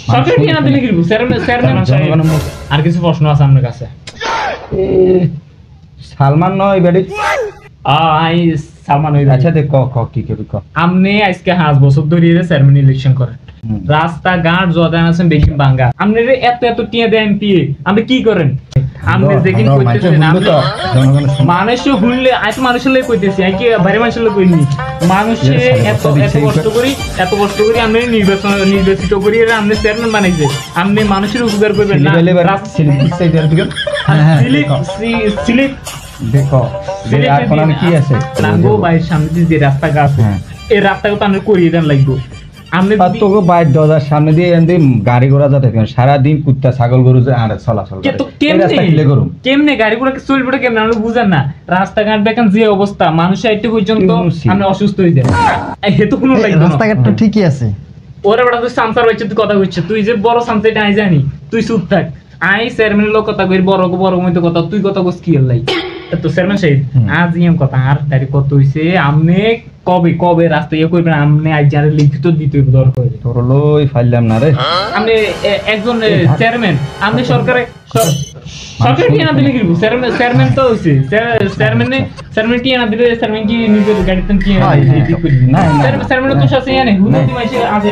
সরকার কি না দিলে কি চেয়ারম্যান আর কিছু প্রশ্ন আছে আপনার কাছে সালমান নয় বেডি আই সালমান ওই আচ্ছা দেখ ক কি কবি ক আপনি আজকে 5 বছর ধরে চেয়ারম্যান ইলেকশন করেন রাস্তা ঘাট জদান আছেন বেশি ভাঙ্গা আপনি এত টিয়া দেন কি আপনি কি করেন আপনি যেদিন কইতেছেন মানুষ হুললে আজ মানুষের লাগে কইতেছি আমি কি বাইরে মানুষের লাগে কইনি মানুষে এত কষ্ট করি আপনি নির্বাচিত করি আপনি চেয়ারম্যান বানাইছে আপনি মানুষের উপকার করবেন না সিলিপ দেখো এখন আমি কি আছে নাঙ্গো বাইরের সামনে যে রাস্তাটা আছে এই রাস্তাটা তো আমরা করিয়ে দেন লাগবে আপনি তোকে বাইর দরজার সামনে দিয়ে এনে গাড়ি ঘোড়া যাতে সারা দিন কুত্তা ছাগল গরু যে আর চলাচল করে তো কেমনে গাড়ি ঘোড়া চলবে কেমনে আমরা বুঝেন না রাস্তাঘাট দেখেন যে অবস্থা মানুষ আইতে পর্যন্ত আমরা অসুস্থ হয়ে যাই হেতু কোনো লাগবে না রাস্তাঘাটটা ঠিকই আছে ওরে বড় তুই সামসার হইছে তুই কথা কইছিস তুই যে বড় সামসাইটা আই জানি তুই চুপ থাক আই চেয়ারম্যানের লোক কথা কই বড় মইতে কথা তুই কথা কইস কি হলাই তো চেয়ারম্যান সাহেব আজ ইম কথা আর তারিখ কত হইছে আপনি কবে রাস্তা ইয়ে করবেন আপনি আজ যারা লিখিত দিতে দরকার তোর লই ফাইলাম না রে আপনি একজন চেয়ারম্যান আপনি সরকার কি না দিলে কি চেয়ারম্যান তো হইছে চেয়ারম্যান কি না দিলে চেয়ারম্যান কি নিজের গাড়িতে কি না চেয়ারম্যান তো সাথে জানে হুনতি মাইছে আছে